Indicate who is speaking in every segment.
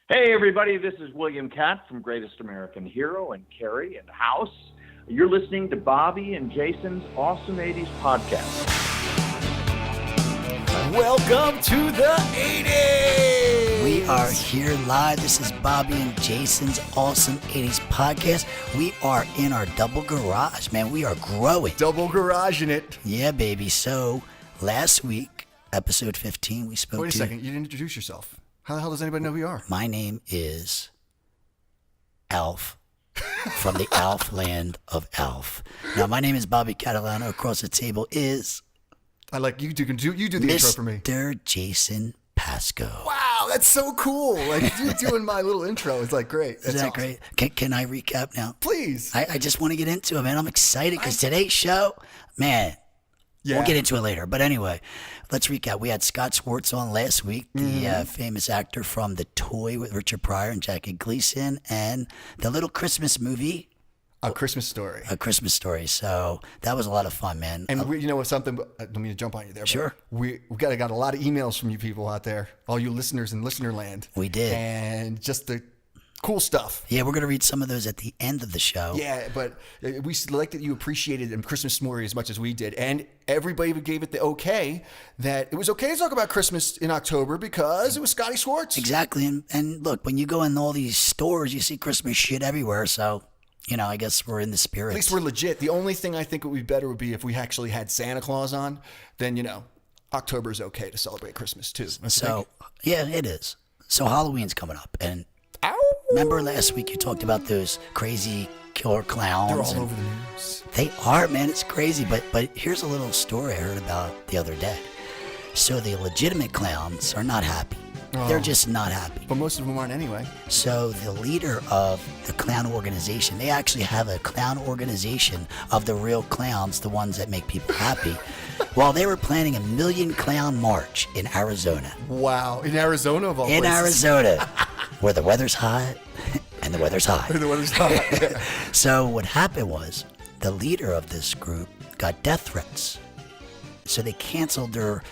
Speaker 1: Hey, everybody, this is William Katt from Greatest American Hero and Carrie and House. You're listening to Bobby and Jason's Awesome 80s podcast.
Speaker 2: Welcome to the 80s!
Speaker 3: We are here live. This is Bobby and Jason's Awesome 80s podcast. We are in our double garage, man. We are growing.
Speaker 2: Double garage in it.
Speaker 3: Yeah, baby. So, last week, episode 15, we spoke to...
Speaker 2: Wait a second. You didn't introduce yourself. How the hell does anybody know who you are?
Speaker 3: My name is Alf from the Alf land of Alf. Now, my name is Bobby Catalano. Across the table is...
Speaker 2: I like you do the intro for me.
Speaker 3: Mr. Jason Pasco.
Speaker 2: Wow, that's so cool. Like, you doing my little intro is like great. That's
Speaker 3: Isn't that
Speaker 2: awesome.
Speaker 3: great? Can I recap now?
Speaker 2: Please.
Speaker 3: I just want to get into it, man. I'm excited because today's show, man,
Speaker 2: Yeah.
Speaker 3: we'll get into it later. But anyway, let's recap. We had Scott Swartz on last week, the famous actor from The Toy with Richard Pryor and Jackie Gleason, and the little Christmas movie,
Speaker 2: A Christmas Story.
Speaker 3: A Christmas Story. So that was a lot of fun, man.
Speaker 2: And you know what, something, I don't mean to jump on you there. But
Speaker 3: Sure.
Speaker 2: We got a lot of emails from you people out there, all you listeners in listener land.
Speaker 3: We did.
Speaker 2: And just the cool stuff.
Speaker 3: Yeah, we're going to read some of those at the end of the show.
Speaker 2: Yeah, but we like that you appreciated the Christmas story as much as we did. And everybody gave it the okay that it was okay to talk about Christmas in October because it was Scotty Swartz.
Speaker 3: Exactly. And look, when you go in all these stores, you see Christmas shit everywhere. So, you know, I guess we're in the spirit.
Speaker 2: At least we're legit. The only thing I think would be better would be if we actually had Santa Claus on. Then, you know, October is okay to celebrate Christmas too.
Speaker 3: So, yeah, it is. So Halloween's coming up. And remember last week you talked about those crazy killer clowns?
Speaker 2: They're all over the news.
Speaker 3: They are, man. It's crazy. But here's a little story I heard about the other day. So the legitimate clowns are not happy. They're just not happy.
Speaker 2: But most of them aren't anyway.
Speaker 3: So the leader of the clown organization, they actually have a clown organization of the real clowns, the ones that make people happy. While they were planning a 1 million clown march in Arizona.
Speaker 2: Wow. In Arizona of all
Speaker 3: In
Speaker 2: places.
Speaker 3: Arizona, where the weather's hot and the weather's hot.
Speaker 2: The weather's hot. Yeah.
Speaker 3: So what happened was the leader of this group got death threats. So they canceled their 1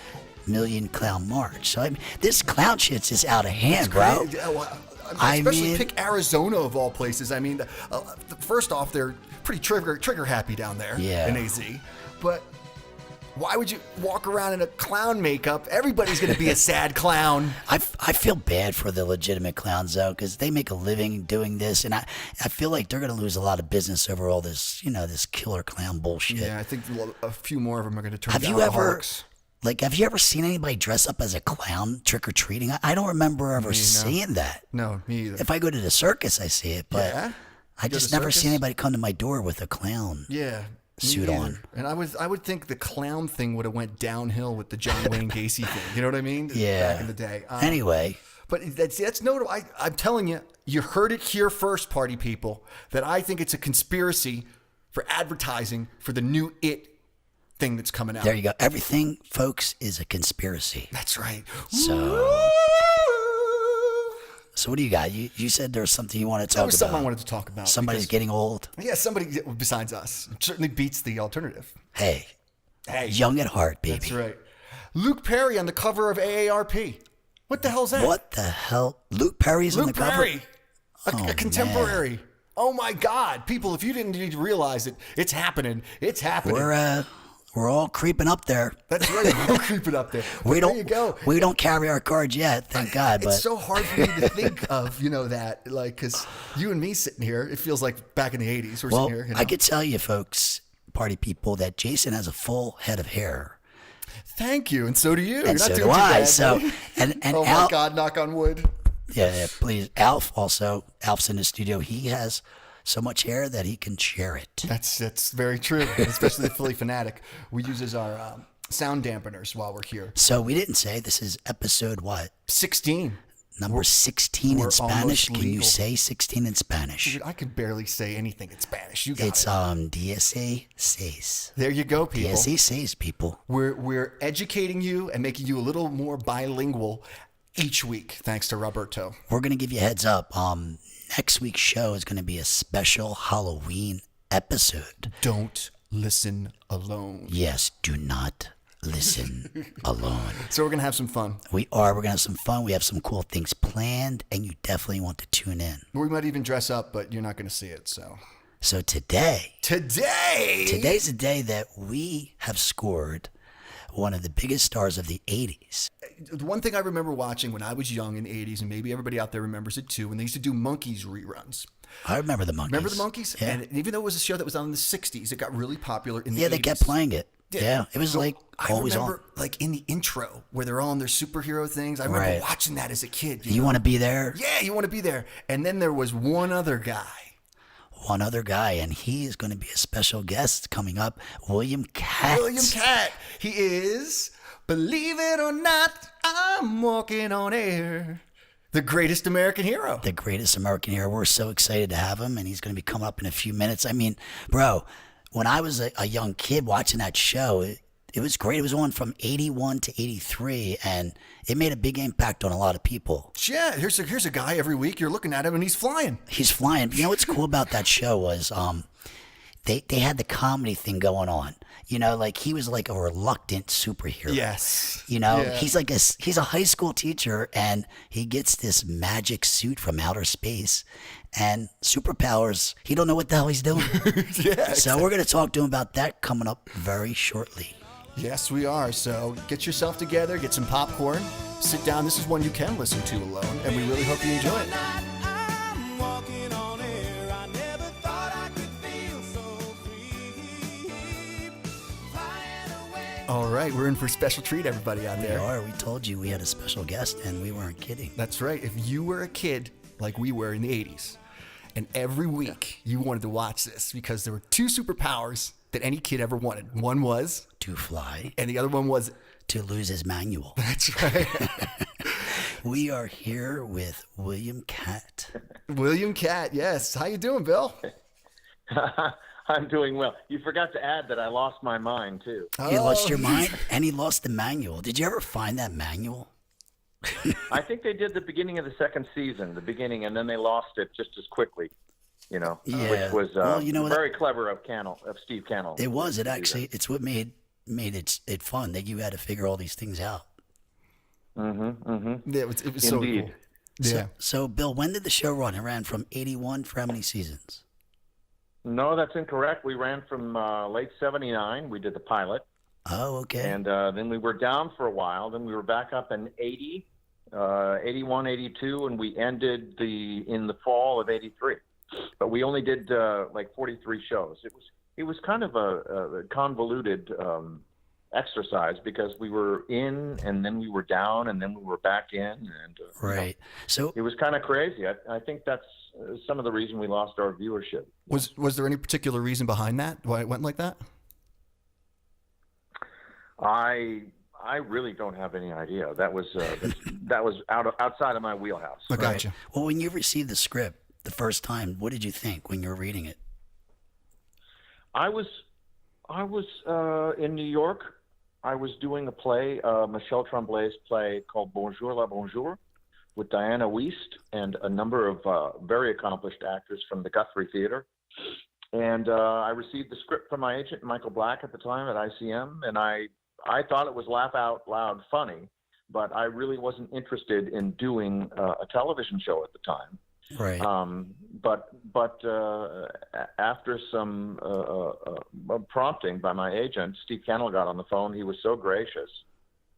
Speaker 3: million clown march. So I mean, this clown shit's just out of hand, bro.
Speaker 2: Great. Yeah, well,
Speaker 3: I
Speaker 2: especially
Speaker 3: mean-
Speaker 2: pick Arizona of all places. I mean, first off, they're pretty trigger happy down there
Speaker 3: Yeah.
Speaker 2: in AZ. But why would you walk around in a clown makeup? Everybody's going to be a sad clown.
Speaker 3: I feel bad for the legitimate clowns, though, because they make a living doing this. And I feel like they're going to lose a lot of business over all this, you know, this killer clown bullshit.
Speaker 2: Yeah, I think a few more of them are going to turn
Speaker 3: Have
Speaker 2: down
Speaker 3: you ever,
Speaker 2: alcoholics.
Speaker 3: like, have you ever seen anybody dress up as a clown trick-or-treating? I don't remember ever seeing that.
Speaker 2: No, me either.
Speaker 3: If I go to the circus, I see it, but
Speaker 2: Yeah?
Speaker 3: I
Speaker 2: You go
Speaker 3: just
Speaker 2: to
Speaker 3: never see
Speaker 2: circus?
Speaker 3: anybody come to my door with a clown.
Speaker 2: Yeah. me
Speaker 3: Suit
Speaker 2: neither.
Speaker 3: on.
Speaker 2: And I would think the clown thing would have went downhill with the John Wayne Gacy thing. You know what I mean?
Speaker 3: Yeah.
Speaker 2: Back in the day.
Speaker 3: Anyway,
Speaker 2: But that's notable. I'm telling you, you heard it here first, party people, that I think it's a conspiracy for advertising for the new It thing that's coming out.
Speaker 3: there you go. Everything, folks, is a conspiracy.
Speaker 2: That's right.
Speaker 3: So what do you got? You said there was something you wanted to
Speaker 2: That
Speaker 3: talk
Speaker 2: was
Speaker 3: about.
Speaker 2: something I wanted to talk about.
Speaker 3: Somebody's
Speaker 2: because-
Speaker 3: getting old.
Speaker 2: Yeah, somebody besides us. It certainly beats the alternative.
Speaker 3: Hey,
Speaker 2: Hey.
Speaker 3: young at heart, baby.
Speaker 2: That's right. Luke Perry on the cover of AARP. What the hell's that?
Speaker 3: What the hell? Luke Perry's on the
Speaker 2: Luke
Speaker 3: cover?
Speaker 2: Perry.
Speaker 3: Oh,
Speaker 2: A contemporary. Oh my God. People, if you didn't need to realize it, it's happening. It's happening.
Speaker 3: We're all creeping up there.
Speaker 2: That's right. We'll keep it up there.
Speaker 3: We
Speaker 2: But
Speaker 3: don't.
Speaker 2: There you go.
Speaker 3: We don't carry our cards yet, thank God. But
Speaker 2: It's so hard for me to think of, that, like, because you and me sitting here, it feels like back in the 80s. We're
Speaker 3: well,
Speaker 2: sitting here.
Speaker 3: I could tell you, folks, party people, that Jason has a full head of hair,
Speaker 2: Thank you. And so do you. You're
Speaker 3: and
Speaker 2: not
Speaker 3: so
Speaker 2: doing
Speaker 3: do
Speaker 2: too
Speaker 3: I.
Speaker 2: bad,
Speaker 3: So,
Speaker 2: buddy.
Speaker 3: and
Speaker 2: Oh my
Speaker 3: Al,
Speaker 2: God, knock on wood.
Speaker 3: yeah, please, Alf's in the studio. He has so much hair that he can share it.
Speaker 2: That's very true, especially the Philly Fanatic. We use as our sound dampeners while we're here.
Speaker 3: So we didn't say this is episode what?
Speaker 2: 16.
Speaker 3: Number 16
Speaker 2: we're
Speaker 3: in Spanish.
Speaker 2: almost
Speaker 3: Can you
Speaker 2: legal.
Speaker 3: say 16 in Spanish?
Speaker 2: Dude, I could barely say anything in Spanish. You got
Speaker 3: It's
Speaker 2: it.
Speaker 3: 16.
Speaker 2: There you go, people.
Speaker 3: 16, people.
Speaker 2: We're educating you and making you a little more bilingual each week, thanks to Roberto.
Speaker 3: We're going to give you a heads up. Next week's show is going to be a special Halloween episode.
Speaker 2: Don't listen alone.
Speaker 3: Yes, do not listen alone.
Speaker 2: So we're going to have some fun.
Speaker 3: We are. We're going to have some fun. We have some cool things planned, and you definitely want to tune in.
Speaker 2: We might even dress up, but you're not going to see it,
Speaker 3: So today's
Speaker 2: Today's
Speaker 3: the day that we have scored one of the biggest stars of the 80s.
Speaker 2: The one thing I remember watching when I was young in the 80s, and maybe everybody out there remembers it too, when they used to do Monkees reruns.
Speaker 3: I remember the Monkees.
Speaker 2: Remember the Monkees?
Speaker 3: Yeah.
Speaker 2: And even though it was a show that was on in the 60s, it got really popular in the 80s.
Speaker 3: Yeah, they kept playing it. Yeah, it was like always on.
Speaker 2: I remember like in the intro where they're all on their superhero things. I remember watching that as a kid.
Speaker 3: You want to be there?
Speaker 2: Yeah, you want to be there. And then there was one other guy.
Speaker 3: And he is going to be a special guest coming up, William Katt.
Speaker 2: William Katt. He is, believe it or not, I'm walking on air. The greatest American hero.
Speaker 3: The greatest American hero. We're so excited to have him, and he's going to be coming up in a few minutes. I mean, bro, when I was a young kid watching that show, it was great. It was on from 81 to 83, and it made a big impact on a lot of people.
Speaker 2: Yeah, here's a guy every week. You're looking at him, and he's flying.
Speaker 3: He's flying. You know what's cool about that show was they had the comedy thing going on. You know, like he was like a reluctant superhero.
Speaker 2: Yes.
Speaker 3: You know,
Speaker 2: Yeah.
Speaker 3: he's a high school teacher, and he gets this magic suit from outer space and superpowers. He don't know what the hell he's doing.
Speaker 2: Yeah.
Speaker 3: So we're going to talk to him about that coming up very shortly.
Speaker 2: Yes, we are. So get yourself together, get some popcorn, sit down. This is one you can listen to alone, and we really hope you enjoy it. All right, we're in for a special treat, everybody out there.
Speaker 3: We are. We told you we had a special guest, and we weren't kidding.
Speaker 2: That's right. If you were a kid like we were in the 80s, and every week you wanted to watch this because there were two superpowers that any kid ever wanted. One was
Speaker 3: to fly,
Speaker 2: and the other one was
Speaker 3: to lose his manual.
Speaker 2: That's right.
Speaker 3: We are here with William Katt.
Speaker 2: William Katt, yes. How you doing, Bill?
Speaker 1: I'm doing well. You forgot to add that I lost my mind, too.
Speaker 3: You lost your mind, and he lost the manual. Did you ever find that manual?
Speaker 1: I think they did the beginning of the second season, and then they lost it just as quickly, you know, which was very clever of Steve Cannell.
Speaker 3: It was. It actually, it's what made it fun that you had to figure all these things out.
Speaker 2: Yeah, it was
Speaker 1: Indeed.
Speaker 2: so cool. Yeah.
Speaker 3: So, Bill, when did the show run? It ran from 81 for how many seasons?
Speaker 1: No, that's incorrect. We ran from late 79. We did the pilot.
Speaker 3: Oh, okay.
Speaker 1: And then we were down for a while. Then we were back up in 80, 81, 82, and we ended in the fall of 83. But we only did like 43 shows. It was kind of a convoluted exercise because we were in and then we were down and then we were back in. And
Speaker 3: right. So
Speaker 1: it was kind of crazy. I think that's some of the reason we lost our viewership.
Speaker 2: Was there any particular reason behind that? Why it went like that?
Speaker 1: I really don't have any idea. That was outside of my wheelhouse.
Speaker 2: I gotcha.
Speaker 3: Well, when you received the script the first time, what did you think when you were reading it?
Speaker 1: I was in New York. I was doing a play, Michel Tremblay's play called Bonjour la Bonjour, with Diana Wiest and a number of very accomplished actors from the Guthrie Theater. And I received the script from my agent, Michael Black, at the time at ICM, and I thought it was laugh out loud funny, but I really wasn't interested in doing a television show at the time.
Speaker 3: Right.
Speaker 1: But after some prompting by my agent, Steve Cannell got on the phone. He was so gracious.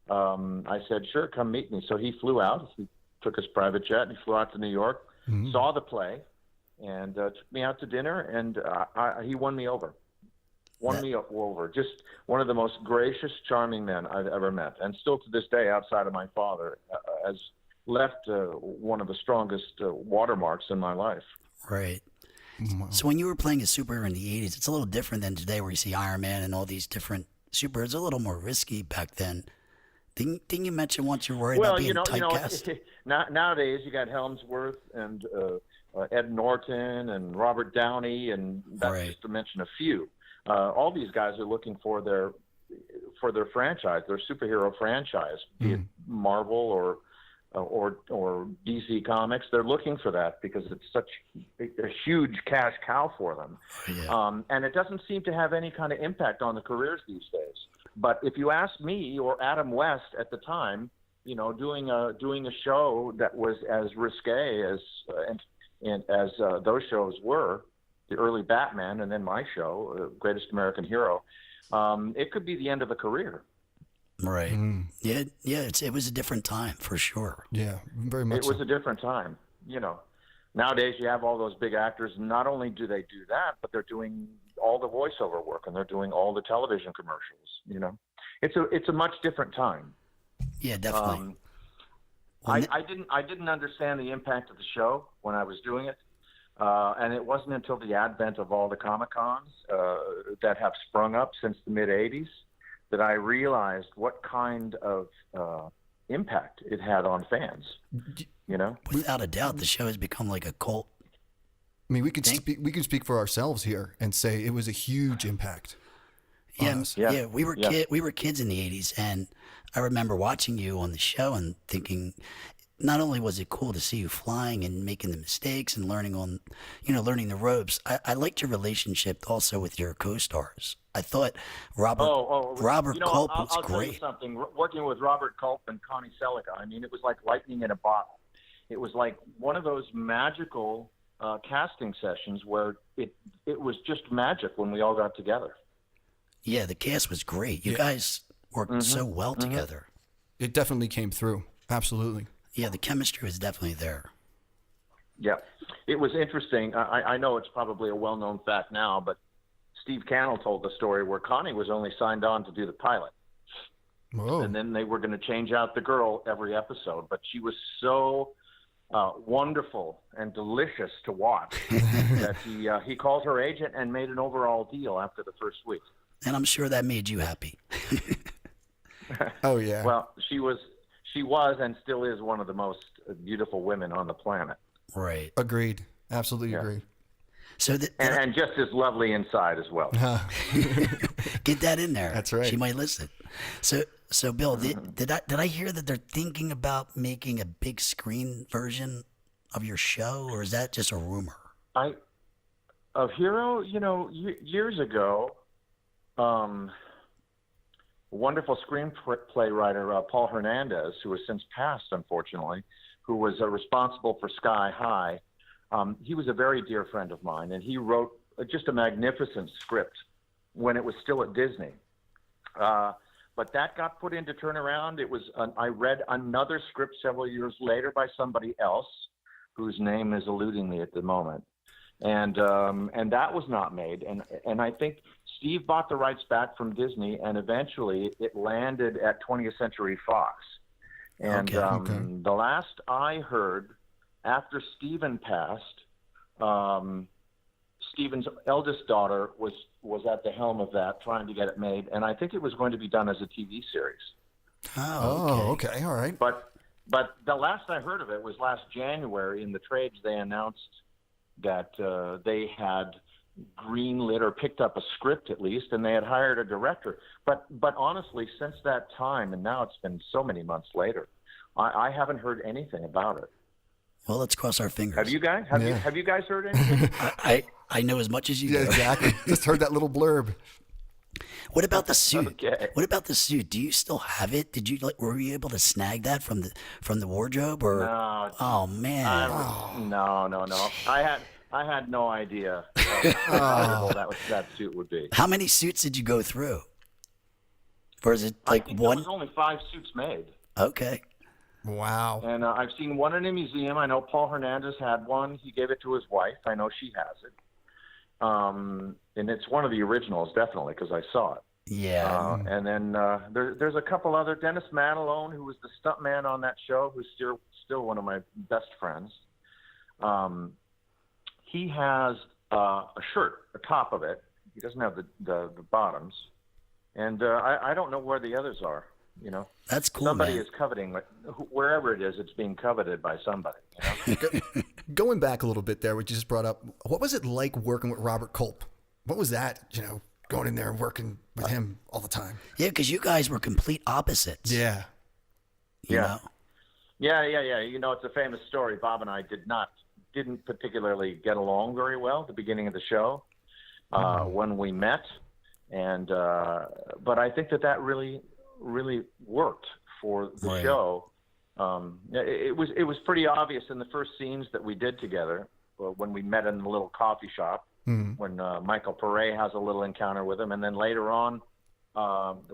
Speaker 1: I said, sure, come meet me. So he flew out. He took his private jet and he flew out to New York, saw the play, and took me out to dinner, and he won me over. Just one of the most gracious, charming men I've ever met. And still to this day, outside of my father, has left one of the strongest watermarks in my life.
Speaker 3: Right. Wow. So when you were playing a superhero in the 80s, it's a little different than today where you see Iron Man and all these different superheroes. A little more risky back then. Didn't you mention once you're worried about being typecast?
Speaker 1: Nowadays you got Helmsworth and Ed Norton and Robert Downey, and that's just to mention a few. All these guys are looking for their franchise, their superhero franchise, be it Marvel or DC Comics. They're looking for that because it's such a huge cash cow for them.
Speaker 3: Yeah.
Speaker 1: And it doesn't seem to have any kind of impact on the careers these days. But if you ask me or Adam West at the time, doing a show that was as risque as those shows were, the early Batman and then my show, Greatest American Hero, it could be the end of a career.
Speaker 3: Right. Yeah. It was a different time for sure.
Speaker 2: Yeah, very much.
Speaker 1: It was a different time. Nowadays you have all those big actors. Not only do they do that, but they're doing all the voiceover work and they're doing all the television commercials. It's a much different time.
Speaker 3: Yeah, definitely.
Speaker 1: I didn't understand the impact of the show when I was doing it, and it wasn't until the advent of all the Comic-Cons that have sprung up since the mid '80s that I realized what kind of impact it had on fans.
Speaker 3: Without a doubt, the show has become like a cult.
Speaker 2: I mean, we can speak for ourselves here and say it was a huge impact.
Speaker 3: Yeah, we were kids in the '80s, and I remember watching you on the show and thinking, not only was it cool to see you flying and making the mistakes and learning the ropes. I liked your relationship also with your co-stars. I thought Robert Culp was
Speaker 1: I'll
Speaker 3: great.
Speaker 1: tell you something. Working with Robert Culp and Connie Selica, it was like lightning in a bottle. It was like one of those magical casting sessions where it was just magic when we all got together.
Speaker 3: Yeah, the cast was great. You guys worked so well together.
Speaker 2: It definitely came through. Absolutely.
Speaker 3: Yeah, the chemistry was definitely there.
Speaker 1: Yeah, it was interesting. I know it's probably a well-known fact now, but Steve Cannell told the story where Connie was only signed on to do the pilot.
Speaker 2: Whoa.
Speaker 1: And then they were going to change out the girl every episode, but she was so wonderful and delicious to watch that he called her agent and made an overall deal after the first week.
Speaker 3: And I'm sure that made you happy.
Speaker 2: Oh yeah.
Speaker 1: Well, she was and still is one of the most beautiful women on the planet.
Speaker 3: Right.
Speaker 2: Agreed. Absolutely agreed.
Speaker 3: So
Speaker 1: and just as lovely inside as well.
Speaker 3: Get that in there.
Speaker 2: That's right.
Speaker 3: She might listen. So Bill, did I hear that they're thinking about making a big screen version of your show, or is that just a rumor?
Speaker 1: Of Hero, years ago, a wonderful screenplay writer, Paul Hernandez, who has since passed, unfortunately, who was responsible for Sky High. He was a very dear friend of mine, and he wrote just a magnificent script when it was still at Disney. But that got put into turnaround. I read another script several years later by somebody else, whose name is eluding me at the moment, and that was not made. And I think Steve bought the rights back from Disney, and eventually it landed at 20th Century Fox. And the last I heard, after Stephen passed, Stephen's eldest daughter was at the helm of that, trying to get it made, and I think it was going to be done as a TV series.
Speaker 3: Oh,
Speaker 2: okay, all right.
Speaker 1: But the last I heard of it was last January. In the trades, they announced that they had greenlit or picked up a script at least, and they had hired a director. But honestly, since that time, and now it's been so many months later, I haven't heard anything about it.
Speaker 3: Well, let's cross our fingers.
Speaker 1: Have you guys? Have you guys heard anything?
Speaker 3: I know as much as you do.
Speaker 2: Yeah, exactly. Just heard that little blurb.
Speaker 3: What about the suit?
Speaker 1: Okay.
Speaker 3: What about the suit? Do you still have it? Were you able to snag that from the wardrobe, or?
Speaker 1: No.
Speaker 3: Oh man.
Speaker 1: No. I had no idea how valuable that suit would be.
Speaker 3: How many suits did you go through? Or is it like
Speaker 1: I think
Speaker 3: one?
Speaker 1: There was only 5 suits made.
Speaker 3: Okay.
Speaker 2: Wow.
Speaker 1: And I've seen one in a museum. I know Paul Hernandez had one. He gave it to his wife. I know she has it. And it's one of the originals, definitely, because I saw it.
Speaker 3: Yeah.
Speaker 1: And then there's a couple other. Dennis Manalone, who was the stuntman on that show, who's still one of my best friends. He has a shirt, a top of it. He doesn't have the bottoms. And I don't know where the others are.
Speaker 3: That's cool.
Speaker 1: Somebody
Speaker 3: man.
Speaker 1: is coveting wherever it is. It's being coveted by somebody.
Speaker 2: Going back a little bit there, what you just brought up, what was it like working with Robert Culp? What was that? Going in there and working with him all the time.
Speaker 3: Yeah, because you guys were complete opposites.
Speaker 2: Yeah.
Speaker 3: You know?
Speaker 1: Yeah. It's a famous story. Bob and I didn't particularly get along very well at the beginning of the show. When we met, and but I think that really worked for the
Speaker 3: Right.
Speaker 1: show. It was pretty obvious in the first scenes that we did together, when we met in the little coffee shop, when Michael Pare has a little encounter with him, and then later on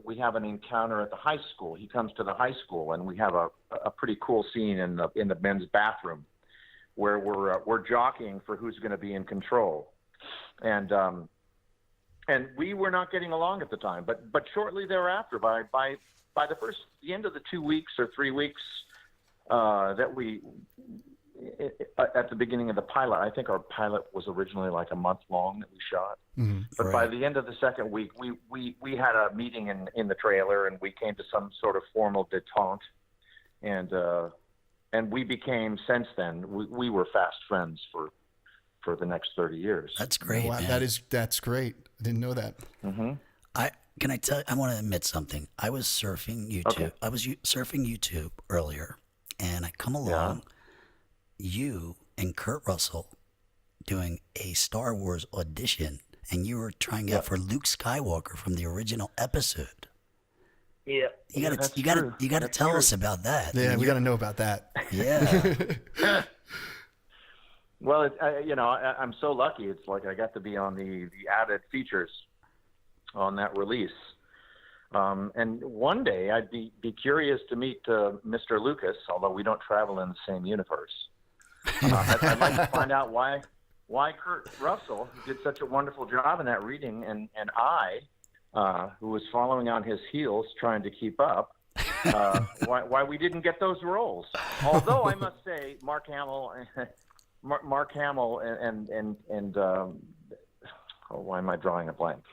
Speaker 1: we have an encounter at the high school. He comes to the high school, and we have a pretty cool scene in the men's bathroom where we're jockeying for who's going to be in control, and we were not getting along at the time, but shortly thereafter, by the end of the 2 weeks or 3 weeks that we at the beginning of the pilot, I think our pilot was originally like a month long that we shot. But by the end of the second week, we had a meeting in the trailer, and we came to some sort of formal detente, and we became, since then, we were fast friends for the next 30 years.
Speaker 3: That's great.
Speaker 2: Wow,
Speaker 3: Man.
Speaker 2: that's great. I didn't know that.
Speaker 3: I want to admit something. I was surfing YouTube.
Speaker 1: Okay.
Speaker 3: I was surfing YouTube earlier, and I come along, you and Kurt Russell doing a Star Wars audition, and you were trying out for Luke Skywalker from the original episode.
Speaker 1: Yeah,
Speaker 3: You gotta tell us about that.
Speaker 2: Yeah, we got to know about that.
Speaker 3: Yeah.
Speaker 1: Well, I'm so lucky. It's like I got to be on the added features on that release. And one day I'd be curious to meet Mr. Lucas, although we don't travel in the same universe. I'd like to find out why Kurt Russell did such a wonderful job in that reading, and I, who was following on his heels trying to keep up, why we didn't get those roles. Although I must say, Mark Hamill and why am I drawing a blank?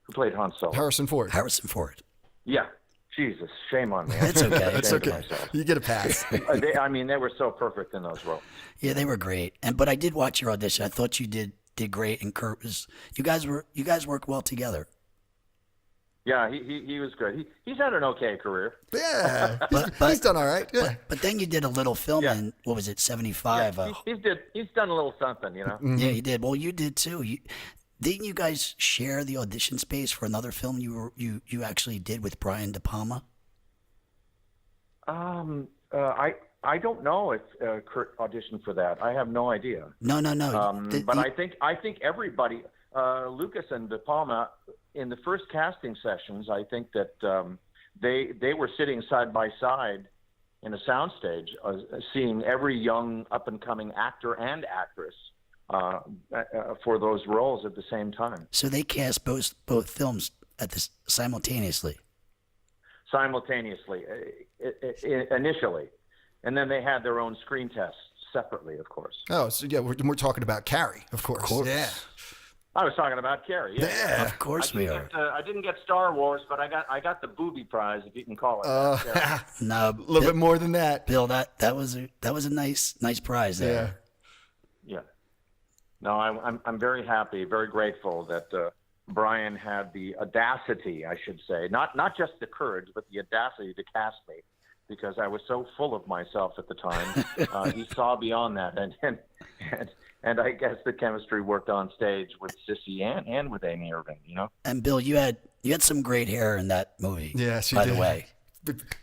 Speaker 1: Who played Han Solo?
Speaker 2: Harrison Ford.
Speaker 1: Yeah. Jesus, shame on me.
Speaker 3: It's okay.
Speaker 2: It's
Speaker 1: Shame to
Speaker 2: okay.
Speaker 1: myself.
Speaker 2: You get a pass.
Speaker 1: They were so perfect in those roles.
Speaker 3: Yeah, they were great. But I did watch your audition. I thought you did great, and Kurt was. You guys worked well together.
Speaker 1: Yeah, he was good. He's had an okay career.
Speaker 2: Yeah,
Speaker 3: But-
Speaker 2: he's done all right. Yeah.
Speaker 3: But then you did a little film
Speaker 1: Yeah.
Speaker 3: in, what was it, 75?
Speaker 1: He's done a little something, you know.
Speaker 3: Yeah, you did. Well, you did too. Didn't you guys share the audition space for another film you actually did with Brian De Palma?
Speaker 1: I don't know if Kurt auditioned for that. I have no idea.
Speaker 3: No.
Speaker 1: But I think everybody, Lucas and De Palma, in the first casting sessions, I think that they were sitting side by side in a soundstage, seeing every young up and coming actor and actress for those roles at the same time.
Speaker 3: So they cast both films simultaneously.
Speaker 1: Initially, and then they had their own screen tests separately, of course.
Speaker 2: Oh, so yeah, we're talking about Carrie, of course. Yeah.
Speaker 1: I was talking about Carrie. Yeah.
Speaker 3: Of course we are.
Speaker 1: I didn't get Star Wars, but I got the booby prize, if you can call it. that.
Speaker 3: No,
Speaker 2: A little bit more than that.
Speaker 3: Bill, that was a nice prize there.
Speaker 1: Yeah. No, I'm very happy, very grateful that Brian had the audacity, I should say, not just the courage, but the audacity to cast me, because I was so full of myself at the time. He saw beyond that, and I guess the chemistry worked on stage with Sissy and with Amy Irving, you know.
Speaker 3: And Bill, you had some great hair in that movie.
Speaker 2: Yes, you
Speaker 3: by
Speaker 2: did.
Speaker 3: the way.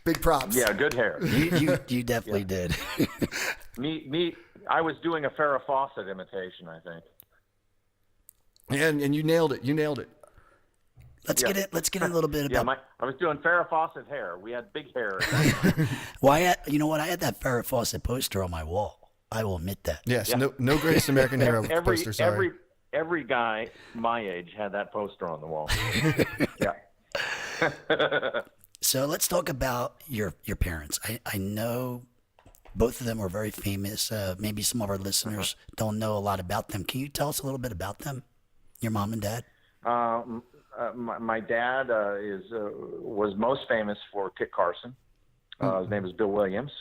Speaker 2: Big props.
Speaker 1: Yeah, good hair.
Speaker 3: You definitely did.
Speaker 1: Me. I was doing a Farrah Fawcett imitation, I think.
Speaker 2: And you nailed it.
Speaker 3: Let's get in a little bit about.
Speaker 1: I was doing Farrah Fawcett hair. We had big hair.
Speaker 3: Well, you know what? I had that Farrah Fawcett poster on my wall. I will admit that.
Speaker 2: Yes. Yeah. No Greatest American Hero poster. Sorry.
Speaker 1: Every guy my age had that poster on the wall. Yeah.
Speaker 3: So let's talk about your parents. I know both of them were very famous. Maybe some of our listeners don't know a lot about them. Can you tell us a little bit about them? Your mom and dad?
Speaker 1: My dad was most famous for Kit Carson. His name is Bill Williams.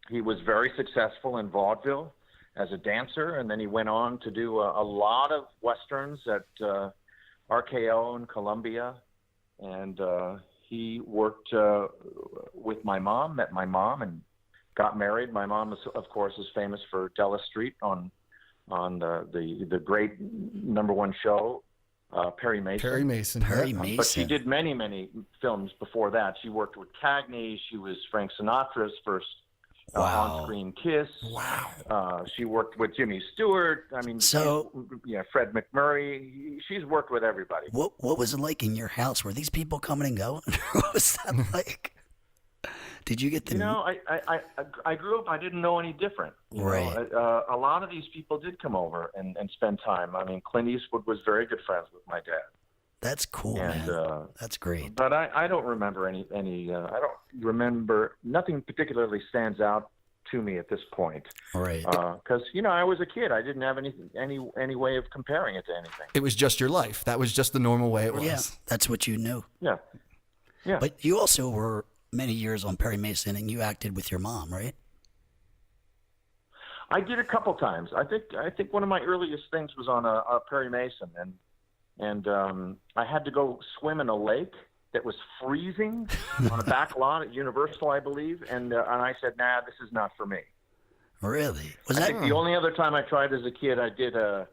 Speaker 1: He was very successful in vaudeville as a dancer, and then he went on to do a lot of westerns at RKO and Columbia. And he worked with my mom, met my mom, and got married. My mom, of course, is famous for Della Street on the great #1 show Perry Mason.
Speaker 2: Perry Mason.
Speaker 3: Perry
Speaker 2: yeah.
Speaker 3: Mason.
Speaker 1: But she did many, many films before that. She worked with Cagney. She was Frank Sinatra's first on-screen kiss.
Speaker 2: Wow.
Speaker 1: She worked with Jimmy Stewart. I mean, Fred McMurray. She's worked with everybody.
Speaker 3: What was it like in your house? Were these people coming and going? What was that like? Did you get the?
Speaker 1: I grew up. I didn't know any different.
Speaker 3: Right.
Speaker 1: A lot of these people did come over and spend time. I mean, Clint Eastwood was very good friends with my dad.
Speaker 3: That's cool, man. That's great.
Speaker 1: But I don't remember any. I don't remember. Nothing particularly stands out to me at this point.
Speaker 3: Right.
Speaker 1: Because I was a kid. I didn't have any way of comparing it to anything.
Speaker 2: It was just your life. That was just the normal way it was.
Speaker 3: Yeah, that's what you knew.
Speaker 1: Yeah. Yeah.
Speaker 3: But you also were many years on Perry Mason, and you acted with your mom, right?
Speaker 1: I did a couple times. I think one of my earliest things was on a Perry Mason, and I had to go swim in a lake that was freezing on a back lot at Universal, I believe, and I said, nah, this is not for me.
Speaker 3: Really?
Speaker 1: I think the only other time I tried as a kid, I did a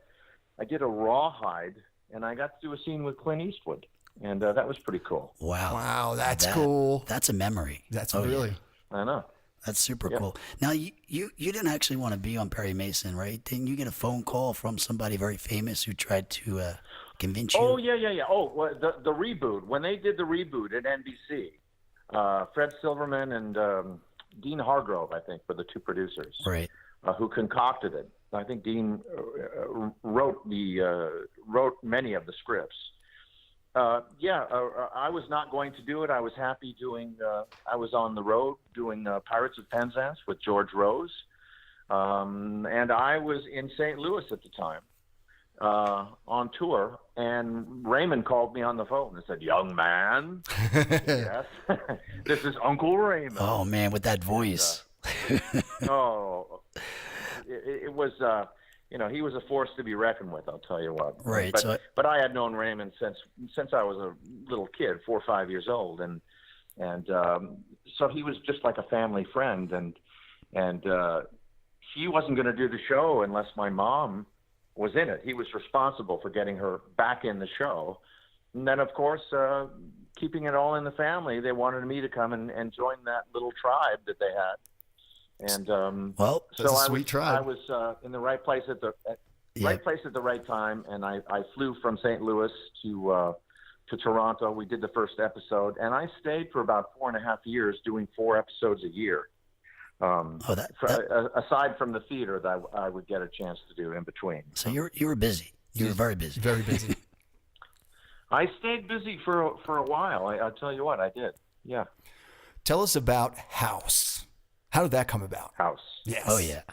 Speaker 1: rawhide, and I got to do a scene with Clint Eastwood. And that was pretty cool.
Speaker 3: Wow,
Speaker 2: that's cool.
Speaker 3: That's a memory.
Speaker 2: That's really.
Speaker 1: Yeah. I know.
Speaker 3: That's super cool. Now, you didn't actually want to be on Perry Mason, right? Didn't you get a phone call from somebody very famous who tried to convince you?
Speaker 1: Oh, yeah. Oh, well, the reboot. When they did the reboot at NBC, Fred Silverman and Dean Hargrove, I think, were the two producers.
Speaker 3: Right.
Speaker 1: Who concocted it. I think Dean wrote many of the scripts. I was not going to do it. I was happy doing. I was on the road doing Pirates of Penzance with George Rose, and I was in St. Louis at the time on tour. And Raymond called me on the phone and said, "Young man, yes, this is Uncle Raymond."
Speaker 3: Oh man, with that voice.
Speaker 1: It was. He was a force to be reckoned with. I'll tell you what.
Speaker 3: Right.
Speaker 1: But I had known Raymond since I was a little kid, 4 or 5 years old, and so he was just like a family friend, and he wasn't going to do the show unless my mom was in it. He was responsible for getting her back in the show, and then of course, keeping it all in the family, they wanted me to come and join that little tribe that they had. And
Speaker 2: that's a sweet tribe.
Speaker 1: I was in the right place at the right place at the right time, and I flew from St. Louis to Toronto. We did the first episode, and I stayed for about 4.5 years doing 4 episodes a year. Aside from the theater that I would get a chance to do in between.
Speaker 3: So you were busy. You were very busy.
Speaker 2: Very busy.
Speaker 1: I stayed busy for a while. I'll tell you what, I did. Yeah.
Speaker 2: Tell us about House. How did that come about?
Speaker 1: House.
Speaker 2: Yes.
Speaker 3: Oh, yeah.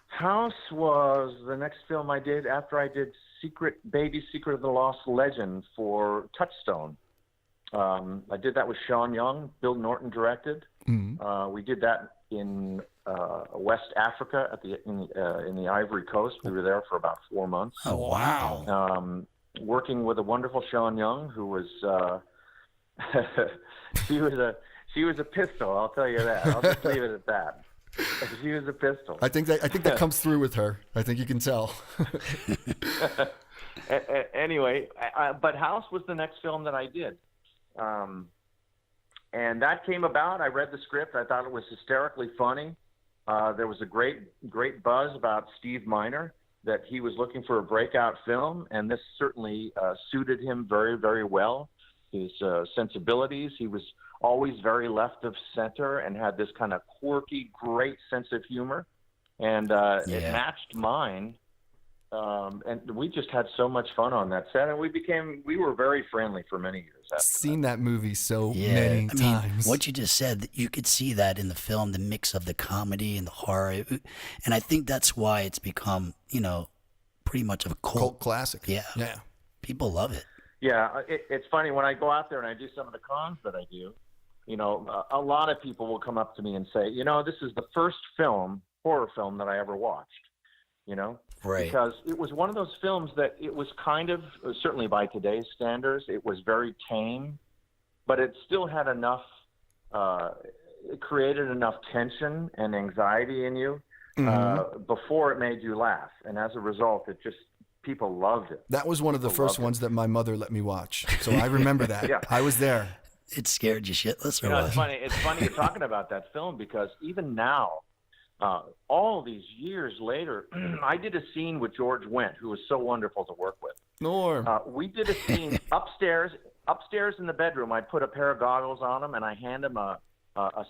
Speaker 1: House was the next film I did after I did Secret of the Lost Legend for Touchstone. I did that with Sean Young. Bill Norton directed.
Speaker 2: Mm-hmm.
Speaker 1: We did that in West Africa in the Ivory Coast. We were there for about 4 months.
Speaker 3: Oh, wow.
Speaker 1: Working with a wonderful Sean Young, who was she was a pistol. I'll tell you that. I'll just leave it at that. She was a pistol.
Speaker 2: I think that comes through with her. I think you can tell.
Speaker 1: Anyway, but House was the next film that I did, and that came about. I read the script. I thought it was hysterically funny. There was a great buzz about Steve Miner, that he was looking for a breakout film, and this certainly suited him very, very well. His sensibilities. He was always very left of center and had this kind of quirky, great sense of humor, and it matched mine. And we just had so much fun on that set, and we were very friendly for many years.
Speaker 2: Seen that movie so many times.
Speaker 3: What you just said, you could see that in the film, the mix of the comedy and the horror, and I think that's why it's become, pretty much of a cult
Speaker 2: classic.
Speaker 3: Yeah. People love it.
Speaker 1: Yeah, it's funny when I go out there and I do some of the cons that I do. A lot of people will come up to me and say, this is the first horror film that I ever watched.
Speaker 3: Right.
Speaker 1: Because it was one of those films that it was kind of, certainly by today's standards, it was very tame, but it still had enough, it created enough tension and anxiety in you before it made you laugh. And as a result, it just People loved it.
Speaker 2: That was one of the first ones that my mother let me watch. So I remember that.
Speaker 1: Yeah.
Speaker 2: I was there.
Speaker 3: It scared you shitless, or
Speaker 1: You know,
Speaker 3: what?
Speaker 1: it's funny. It's funny you're talking about that film because even now, all these years later, I did a scene with George Wendt, who was so wonderful to work with.
Speaker 2: Norm.
Speaker 1: We did a scene upstairs in the bedroom. I put a pair of goggles on him, and I hand him a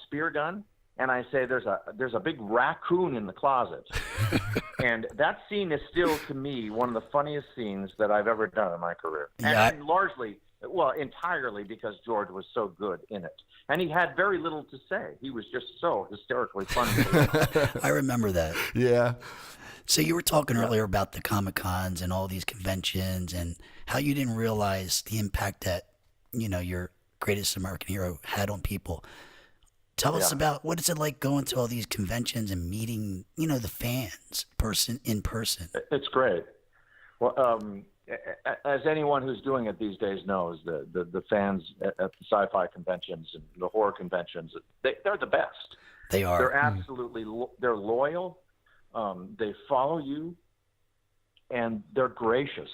Speaker 1: spear gun, and I say, "There's a big raccoon in the closet." And that scene is still, to me, one of the funniest scenes that I've ever done in my career, and largely. Well, entirely because George was so good in it. And he had very little to say. He was just so hysterically funny.
Speaker 3: I remember that.
Speaker 2: Yeah.
Speaker 3: So you were talking earlier about the Comic-Cons and all these conventions and how you didn't realize the impact that, you know, your Greatest American Hero had on people. Tell us about what is it like going to all these conventions and meeting, you know, the fans in person.
Speaker 1: It's great. Well, as anyone who's doing it these days knows, the fans at the sci-fi conventions and the horror conventions, they're the best.
Speaker 3: They are.
Speaker 1: They're absolutely they're loyal. They follow you, and they're gracious.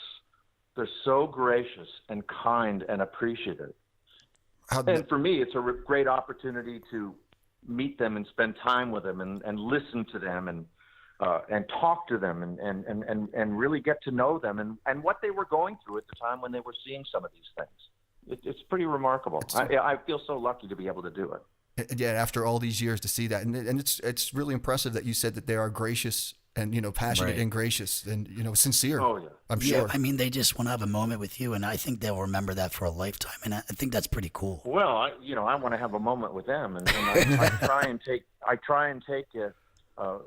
Speaker 1: They're so gracious and kind and appreciative. And for me, it's a great opportunity to meet them and spend time with them and listen to them and talk to them and really get to know them and what they were going through at the time when they were seeing some of these things. It's pretty remarkable. I feel so lucky to be able to do it.
Speaker 2: Yeah, after all these years to see that. And it's really impressive that you said that they are gracious and, you know, passionate and gracious and, you know, sincere.
Speaker 1: Oh, yeah.
Speaker 2: I'm sure.
Speaker 3: I mean, they just want to have a moment with you, and I think they'll remember that for a lifetime, and I think that's pretty cool.
Speaker 1: Well, I want to have a moment with them, and I try and take a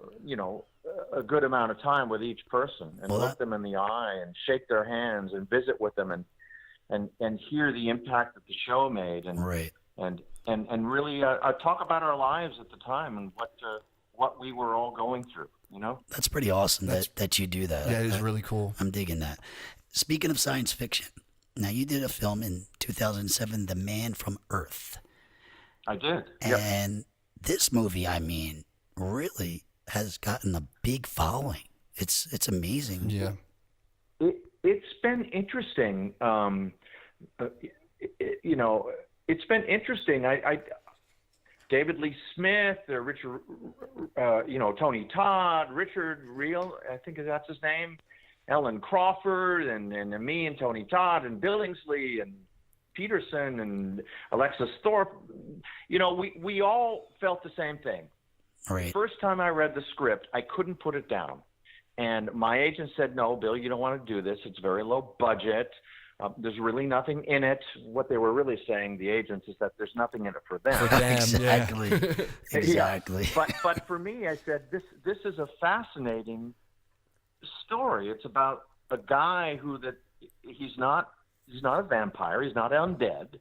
Speaker 1: good amount of time with each person and look them in the eye and shake their hands and visit with them and hear the impact that the show made and really talk about our lives at the time and what we were all going through. You know,
Speaker 3: that's pretty awesome that you do that.
Speaker 2: Yeah, it is really cool.
Speaker 3: I'm digging that. Speaking of science fiction, now you did a film in 2007, The Man from Earth.
Speaker 1: I did.
Speaker 3: And this movie, I mean, really has gotten a big following. It's amazing.
Speaker 2: Yeah.
Speaker 1: It's been interesting. It's been interesting. David Lee Smith, Richard, Tony Todd, Richard Reel, I think that's his name, Ellen Crawford, and me and Tony Todd and Billingsley and Peterson and Alexis Thorpe. You know, we all felt the same thing.
Speaker 3: Right.
Speaker 1: The first time I read the script, I couldn't put it down. And my agent said, "No, Bill, you don't want to do this. It's very low budget. There's really nothing in it." What they were really saying, the agents, is that there's nothing in it for them.
Speaker 2: For them,
Speaker 3: exactly.
Speaker 2: Yeah.
Speaker 3: Exactly.
Speaker 1: But for me, I said, this is a fascinating story. It's about a guy he's not a vampire. He's not undead.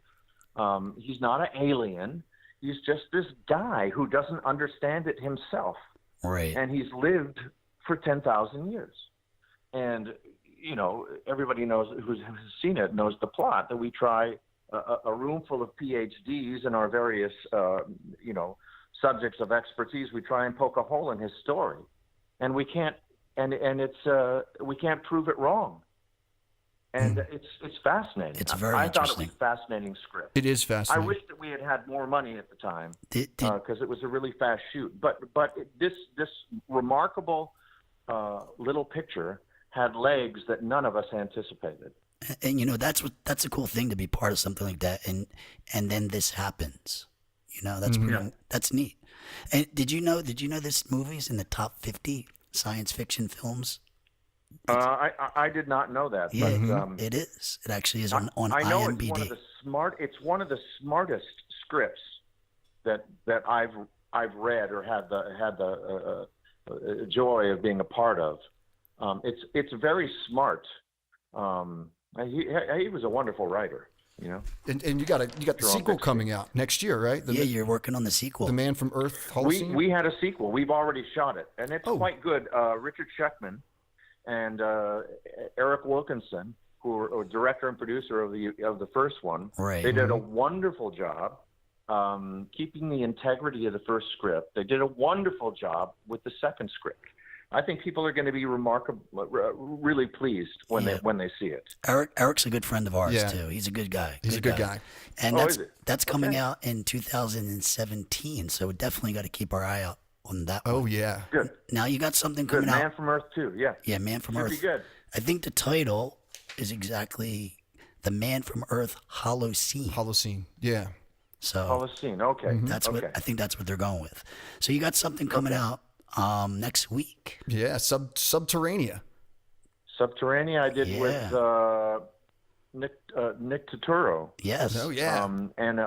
Speaker 1: He's not an alien. He's just this guy who doesn't understand it himself.
Speaker 3: Right.
Speaker 1: And he's lived for 10,000 years. And you know, everybody knows who's seen it knows the plot, that we try a room full of PhDs in our various, subjects of expertise. We try and poke a hole in his story, and we can't, we can't prove it wrong. And it's fascinating.
Speaker 3: It's very
Speaker 1: I
Speaker 3: interesting.
Speaker 1: thought it was a fascinating script.
Speaker 2: It is fascinating.
Speaker 1: I wish that we had had more money at the time
Speaker 3: Did-
Speaker 1: it was a really fast shoot. But this remarkable little picture had legs that none of us anticipated.
Speaker 3: And you know, that's a cool thing to be part of something like that, and then this happens. You know, that's that's neat. And did you know this movie's in the top 50 science fiction films?
Speaker 1: I did not know that.
Speaker 3: Yeah,
Speaker 1: but,
Speaker 3: it is. It actually is on
Speaker 1: I know
Speaker 3: IMDb.
Speaker 1: It's one of the smartest scripts that I've read or had the joy of being a part of. It's very smart. He was a wonderful writer, you know.
Speaker 2: And you got the sequel coming out next year, right?
Speaker 3: You're working on the sequel.
Speaker 2: The Man from Earth. Holocene?
Speaker 1: We had a sequel. We've already shot it, and it's quite good. Richard Scheckman and Eric Wilkinson, who are director and producer of the first one,
Speaker 3: right.
Speaker 1: They did a wonderful job keeping the integrity of the first script. They did a wonderful job with the second script. I think people are going to be really pleased when they see it.
Speaker 3: Eric's a good friend of ours
Speaker 2: Yeah.
Speaker 3: too. He's a good guy.
Speaker 2: He's a good guy.
Speaker 3: And
Speaker 1: Oh, is it?
Speaker 3: that's coming out in 2017. So we definitely got to keep our eye out on that one.
Speaker 2: Oh yeah.
Speaker 1: Good.
Speaker 3: Now you got something
Speaker 1: Good.
Speaker 3: coming
Speaker 1: Man
Speaker 3: out.
Speaker 1: from Earth too. Yeah.
Speaker 3: Yeah, Man from
Speaker 1: Should
Speaker 3: Earth.
Speaker 1: be good.
Speaker 3: I think the title is exactly The Man from Earth Holocene.
Speaker 2: Holocene. Yeah.
Speaker 3: So
Speaker 1: Holocene. Okay.
Speaker 3: that's
Speaker 1: okay.
Speaker 3: what I think that's what they're going with. So you got something coming out next week.
Speaker 2: Yeah. Subterranea.
Speaker 1: Subterranea. I did
Speaker 3: Yeah.
Speaker 1: with Nick Turturro.
Speaker 3: Yes.
Speaker 2: Oh yeah.
Speaker 1: And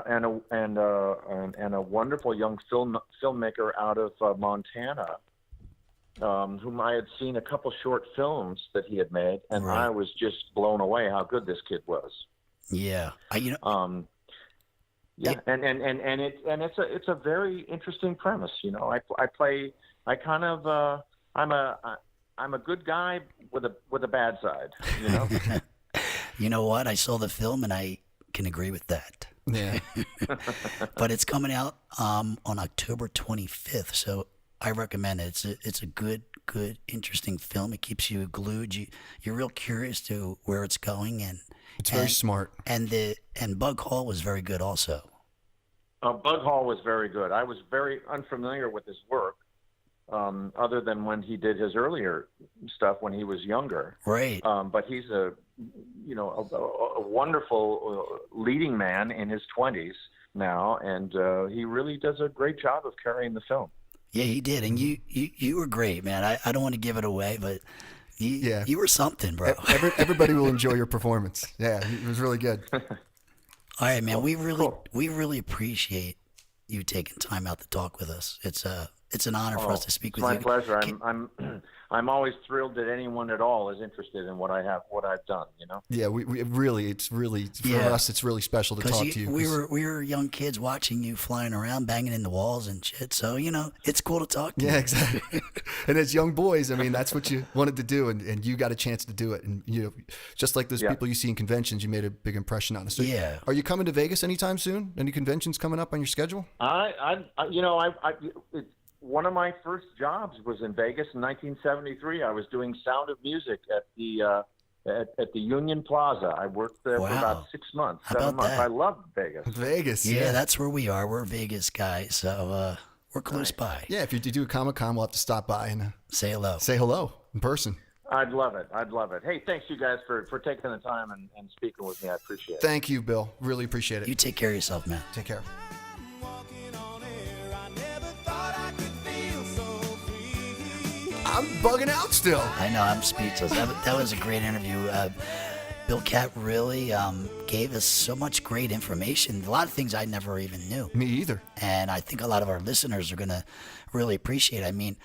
Speaker 1: a wonderful young filmmaker out of Montana, whom I had seen a couple short films that he had made, and
Speaker 3: Right.
Speaker 1: I was just blown away how good this kid was.
Speaker 3: Yeah.
Speaker 1: Yeah, and it's a very interesting premise. You know, I'm a good guy with a bad side. You know.
Speaker 3: You know what? I saw the film and I can agree with that.
Speaker 2: Yeah.
Speaker 3: But it's coming out on October 25th, so I recommend it. It's a good, interesting film. It keeps you glued. You're real curious to where it's going, and
Speaker 2: It's very smart.
Speaker 3: And Bug Hall was very good also.
Speaker 1: Bug Hall was very good. I was very unfamiliar with his work, other than when he did his earlier stuff when he was younger.
Speaker 3: Right.
Speaker 1: But he's a wonderful leading man in his 20s now, and he really does a great job of carrying the film.
Speaker 3: Yeah, he did, and you were great, man. I don't want to give it away, but you were something, bro.
Speaker 2: Everybody will enjoy your performance. Yeah, it was really good.
Speaker 3: All right, man. We really appreciate you taking time out to talk with us. It's an honor for us to speak with you.
Speaker 1: It's my pleasure. I'm always thrilled that anyone at all is interested in what I've done. You know.
Speaker 2: Yeah, it's really for us. It's really special to talk to you.
Speaker 3: We were young kids watching you flying around, banging in the walls and shit. So it's cool to talk to you.
Speaker 2: Yeah, exactly. And as young boys, I mean, that's what you wanted to do, and you got a chance to do it. And just like those people you see in conventions, you made a big impression on us. So
Speaker 3: Yeah.
Speaker 2: Are you coming to Vegas anytime soon? Any conventions coming up on your schedule?
Speaker 1: One of my first jobs was in Vegas in 1973. I was doing Sound of Music at the Union Plaza. I worked there for about 6 months,
Speaker 3: How
Speaker 1: 7
Speaker 3: about
Speaker 1: months.
Speaker 3: that?
Speaker 1: I loved Vegas.
Speaker 2: Vegas.
Speaker 3: Yeah, that's where we are. We're Vegas guys, so we're close by.
Speaker 2: Yeah, if you do a Comic-Con, we'll have to stop by and
Speaker 3: Say hello.
Speaker 2: say hello in person.
Speaker 1: I'd love it. Hey, thanks you guys for taking the time and speaking with me. I appreciate it.
Speaker 2: Thank you, Bill. Really appreciate it.
Speaker 3: You take care of yourself, man.
Speaker 2: Take care. I'm bugging out still.
Speaker 3: I know, I'm speechless. That was a great interview. Bill Katt really gave us so much great information. A lot of things I never even knew.
Speaker 2: Me either.
Speaker 3: And I think a lot of our listeners are going to really appreciate it. I mean,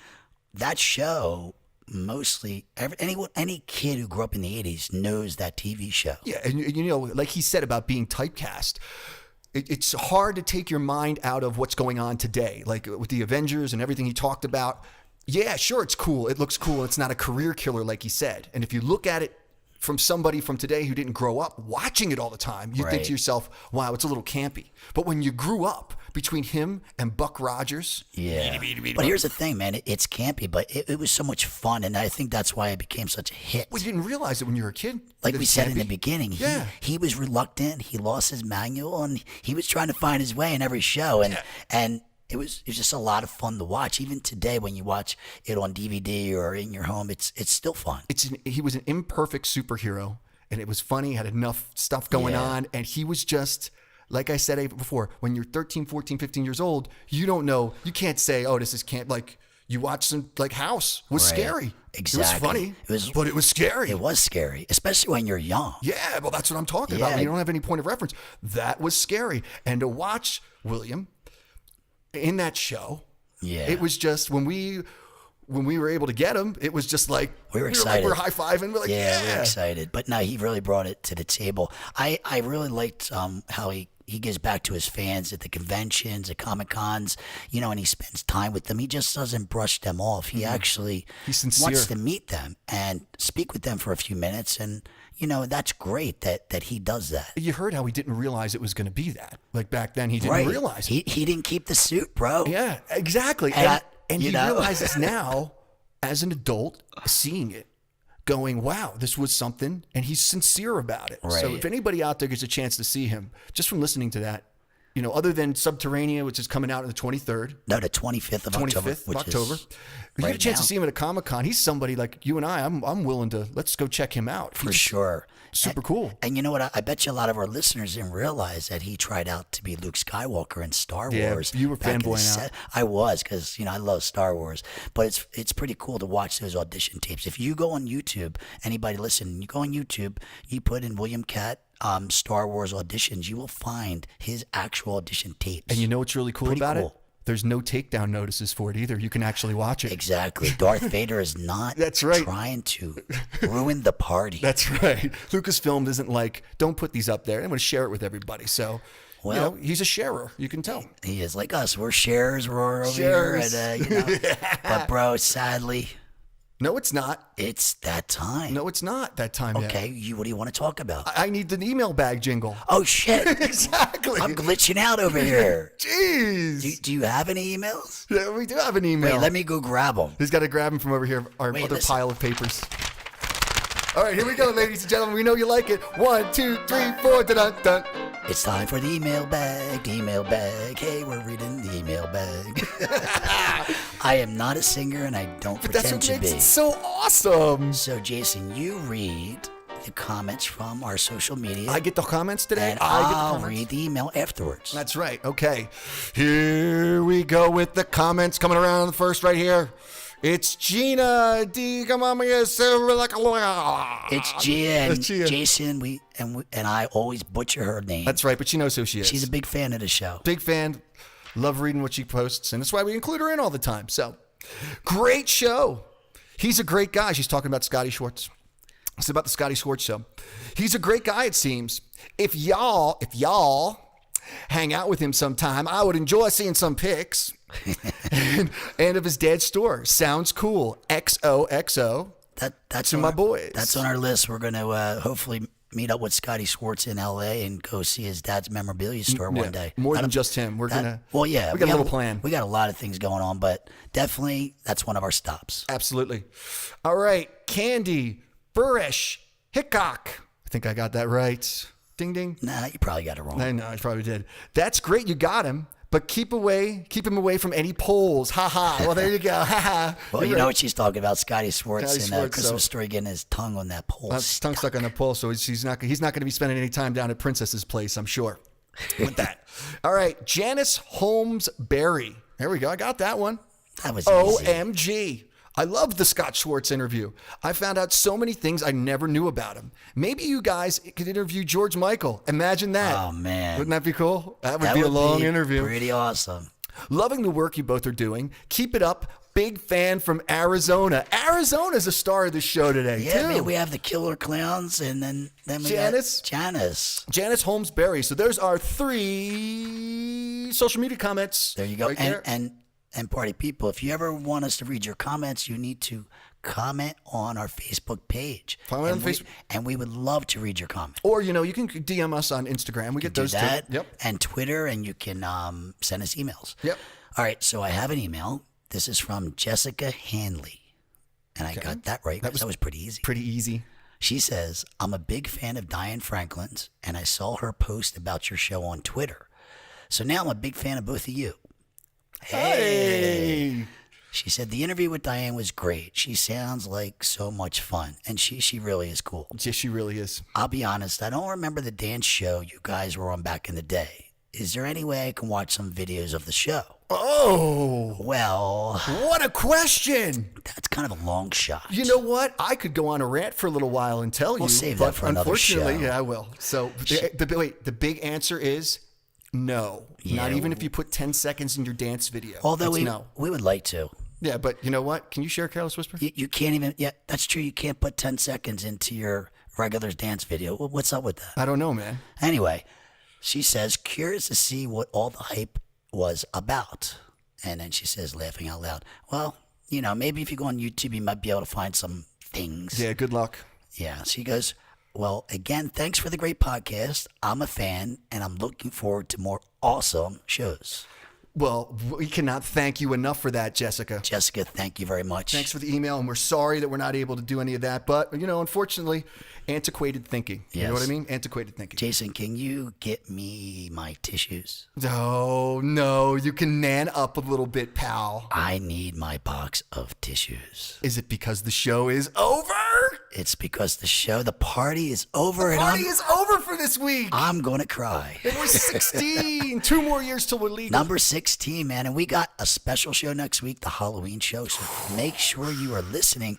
Speaker 3: that show, mostly, any kid who grew up in the 80s knows that TV show.
Speaker 2: Yeah, and like he said about being typecast, it's hard to take your mind out of what's going on today, like with the Avengers and everything he talked about. Yeah, sure, it's cool. It looks cool. It's not a career killer, like he said. And if you look at it from somebody from today who didn't grow up watching it all the time, you think to yourself, wow, it's a little campy. But when you grew up between him and Buck Rogers.
Speaker 3: Yeah. But here's the thing, man. It's campy, but it was so much fun. And I think that's why it became such a hit.
Speaker 2: Well, you didn't realize it when you were a kid.
Speaker 3: Like we said in the beginning,
Speaker 2: Yeah.
Speaker 3: he was reluctant. He lost his manual, and he was trying to find his way in every show. And it was just a lot of fun to watch. Even today, when you watch it on DVD or in your home, it's still fun.
Speaker 2: He was an imperfect superhero, and it was funny. He had enough stuff going on, and he was just, like I said before, when you're 13, 14, 15 years old, you don't know. You can't say, oh, this is camp. Like, you watch some, like House was scary.
Speaker 3: Exactly.
Speaker 2: It was funny, but it was scary.
Speaker 3: It was scary, especially when you're young.
Speaker 2: Yeah, well, that's what I'm talking about. When you don't have any point of reference. That was scary. And to watch William in that show, it was just, when we were able to get him, it was just like,
Speaker 3: we were excited.
Speaker 2: We were high-fiving. We're like, yeah.
Speaker 3: We were excited. But no, he really brought it to the table. I really liked how he gives back to his fans at the conventions, at Comic-Cons, and he spends time with them. He just doesn't brush them off. He actually wants to meet them and speak with them for a few minutes. And, that's great that he does that.
Speaker 2: You heard how he didn't realize it was going to be that. Like back then, he didn't realize it.
Speaker 3: He didn't keep the suit, bro.
Speaker 2: Yeah, exactly. And he realizes now as an adult, seeing it, going, wow, this was something, and he's sincere about it.
Speaker 3: Right.
Speaker 2: So if anybody out there gets a chance to see him, just from listening to that, other than Subterranea, which is coming out on the 23rd.
Speaker 3: No, the 25th of October.
Speaker 2: 25th of October. If you
Speaker 3: right
Speaker 2: get a chance
Speaker 3: now.
Speaker 2: to see him at a Comic-Con, he's somebody like you and I'm willing to, let's go check him out.
Speaker 3: For sure.
Speaker 2: Super cool.
Speaker 3: And you know what? I bet you a lot of our listeners didn't realize that he tried out to be Luke Skywalker in Star Wars.
Speaker 2: You were fanboying out.
Speaker 3: I was, because I love Star Wars. But it's pretty cool to watch those audition tapes. If you go on YouTube, anybody listen, you go on YouTube, you put in William Katt Star Wars auditions, you will find his actual audition tapes.
Speaker 2: And you know what's really cool
Speaker 3: Pretty
Speaker 2: about
Speaker 3: cool.
Speaker 2: it? There's no takedown notices for it either. You can actually watch it.
Speaker 3: Exactly. Darth Vader is not
Speaker 2: That's right.
Speaker 3: trying to ruin the party.
Speaker 2: That's right. Lucasfilm isn't like, don't put these up there. I'm going to share it with everybody. So,
Speaker 3: Well,
Speaker 2: he's a sharer. You can tell.
Speaker 3: He is like us. We're sharers. We're over
Speaker 2: Sharers.
Speaker 3: here. But, bro, sadly,
Speaker 2: No, it's not.
Speaker 3: it's that time.
Speaker 2: No, it's not that time yet.
Speaker 3: Okay, what do you want to talk about?
Speaker 2: I need the email bag jingle.
Speaker 3: Oh, shit.
Speaker 2: Exactly.
Speaker 3: I'm glitching out over here.
Speaker 2: Jeez.
Speaker 3: Do you have any emails?
Speaker 2: Yeah, we do have an email.
Speaker 3: Wait, let me go grab them.
Speaker 2: He's got to grab him from over here, our
Speaker 3: Wait,
Speaker 2: other
Speaker 3: listen.
Speaker 2: pile of papers. All right, here we go, ladies and gentlemen. We know you like it. 1, 2, 3, 4. Dun-dun-dun.
Speaker 3: It's time for the email bag. Hey, we're reading the email bag. I am not a singer, and I don't
Speaker 2: That's
Speaker 3: pretend
Speaker 2: what
Speaker 3: to
Speaker 2: makes
Speaker 3: be.
Speaker 2: it so awesome.
Speaker 3: So, Jason, you read the comments from our social media.
Speaker 2: I get the comments today.
Speaker 3: and
Speaker 2: I get the
Speaker 3: I'll
Speaker 2: comments.
Speaker 3: read the email afterwards.
Speaker 2: That's right. Okay. Here we go with the comments coming around first right here. It's Gina D. Come on,
Speaker 3: It's Gia and
Speaker 2: It's Gia.
Speaker 3: Jason. And I always butcher her name.
Speaker 2: That's right, but she knows who she is.
Speaker 3: She's a big fan of the show.
Speaker 2: big fan. Love reading what she posts, and that's why we include her in all the time. So, great show. He's a great guy. She's talking about Scotty Schwartz. It's about the Scotty Schwartz show. He's a great guy, it seems. If y'all hang out with him sometime, I would enjoy seeing some pics. and of his dad's store. Sounds cool. XOXO.
Speaker 3: That's
Speaker 2: to
Speaker 3: on
Speaker 2: my
Speaker 3: our-
Speaker 2: boys.
Speaker 3: That's on our list. We're going to hopefully meet up with Scotty Schwartz in L.A. and go see his dad's memorabilia store one day.
Speaker 2: More than
Speaker 3: That'll-
Speaker 2: just him. We're
Speaker 3: that-
Speaker 2: gonna.
Speaker 3: Well, yeah.
Speaker 2: We got a little plan.
Speaker 3: We got a lot of things going on, but definitely that's one of our stops.
Speaker 2: Absolutely. All right. Candy Burish Hickok. I think I got that right. Ding ding.
Speaker 3: Nah, you probably got it wrong.
Speaker 2: I know, I probably did. That's great. You got him. But keep him away from any polls. Ha ha. Well, there you go. Ha ha.
Speaker 3: Well, you know what she's talking about, Scotty Schwartz
Speaker 2: Scotty
Speaker 3: in
Speaker 2: Schwartz,
Speaker 3: Christmas
Speaker 2: so-
Speaker 3: Story, getting his tongue on that pole.
Speaker 2: His tongue stuck on the pole, so he's not going to be spending any time down at Princess's place, I'm sure. With that. All right. Janice Holmes Berry. There we go. I got that one.
Speaker 3: That was easy.
Speaker 2: OMG. I loved the Scott Schwartz interview. I found out so many things I never knew about him. Maybe you guys could interview George Michael. Imagine that.
Speaker 3: Oh, man.
Speaker 2: Wouldn't that be cool? That would be a long interview.
Speaker 3: Pretty awesome.
Speaker 2: Loving the work you both are doing. Keep it up. Big fan from Arizona. Arizona's a star of the show today,
Speaker 3: Yeah,
Speaker 2: too.
Speaker 3: man, we have the Killer Clowns, and then we
Speaker 2: Janice?
Speaker 3: got Janice.
Speaker 2: Janice Holmes Berry. So there's our 3 social media comments.
Speaker 3: There you go.
Speaker 2: Right there.
Speaker 3: And party people, if you ever want us to read your comments, you need to comment on our Facebook page.
Speaker 2: Follow on
Speaker 3: And we-
Speaker 2: Facebook.
Speaker 3: And we would love to read your comments.
Speaker 2: Or, you can DM us on Instagram. We get
Speaker 3: Do
Speaker 2: those
Speaker 3: that.
Speaker 2: too. Yep.
Speaker 3: And Twitter, and you can send us emails.
Speaker 2: Yep.
Speaker 3: All right, so I have an email. This is from Jessica Hanley. And I got that right. That was pretty easy.
Speaker 2: Pretty easy.
Speaker 3: She says, I'm a big fan of Diane Franklin's, and I saw her post about your show on Twitter. So now I'm a big fan of both of you.
Speaker 2: Hey.
Speaker 3: She said, the interview with Diane was great. She sounds like so much fun, and she really is cool.
Speaker 2: Yeah, she really is.
Speaker 3: I'll be honest, I don't remember the dance show you guys were on back in the day. Is there any way I can watch some videos of the show?
Speaker 2: Oh,
Speaker 3: Well,
Speaker 2: what a question.
Speaker 3: that's kind of a long shot.
Speaker 2: You know what? I could go on a rant for a little while and tell you.
Speaker 3: save
Speaker 2: but
Speaker 3: that for another
Speaker 2: unfortunately,
Speaker 3: show.
Speaker 2: yeah, I will. So, the big answer is no.
Speaker 3: Yeah.
Speaker 2: Not even if you put 10 seconds in your dance video.
Speaker 3: Although
Speaker 2: It's
Speaker 3: we would like to.
Speaker 2: Yeah, but you know what? Can you share Careless Whisper?
Speaker 3: You can't even, yeah, that's true. You can't put 10 seconds into your regular dance video. What's up with that?
Speaker 2: I don't know, man.
Speaker 3: Anyway, she says, curious to see what all the hype was about. And then she says, laughing out loud, well, maybe if you go on YouTube, you might be able to find some things.
Speaker 2: Yeah, good luck.
Speaker 3: Yeah. She goes, well, again, thanks for the great podcast. I'm a fan, and I'm looking forward to more awesome shows.
Speaker 2: Well, we cannot thank you enough for that, Jessica.
Speaker 3: Jessica, thank you very much.
Speaker 2: Thanks for the email, and we're sorry that we're not able to do any of that. But, unfortunately, antiquated thinking. You know what I mean? Antiquated thinking.
Speaker 3: Jason, can you get me my tissues?
Speaker 2: No, you can man up a little bit, pal.
Speaker 3: I need my box of tissues.
Speaker 2: Is it because the show is over?
Speaker 3: It's because the party is over.
Speaker 2: The party is over for this week.
Speaker 3: I'm going to cry.
Speaker 2: It was 16. 2 more years till we're legal.
Speaker 3: Number 16, man. And we got a special show next week, the Halloween show. So make sure you are listening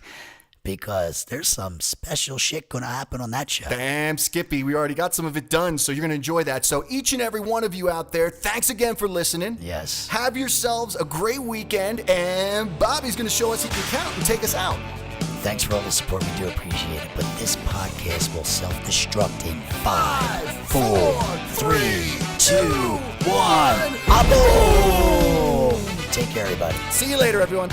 Speaker 3: because there's some special shit going to happen on that show.
Speaker 2: Damn, Skippy. We already got some of it done, so you're going to enjoy that. So each and every one of you out there, thanks again for listening.
Speaker 3: Yes.
Speaker 2: Have yourselves a great weekend, and Bobby's going to show us he can count and take us out.
Speaker 3: Thanks for all the support. We do appreciate it. But this podcast will self-destruct in 5, 4, 3, 2, 1. Abo! Take care, everybody.
Speaker 2: See you later, everyone.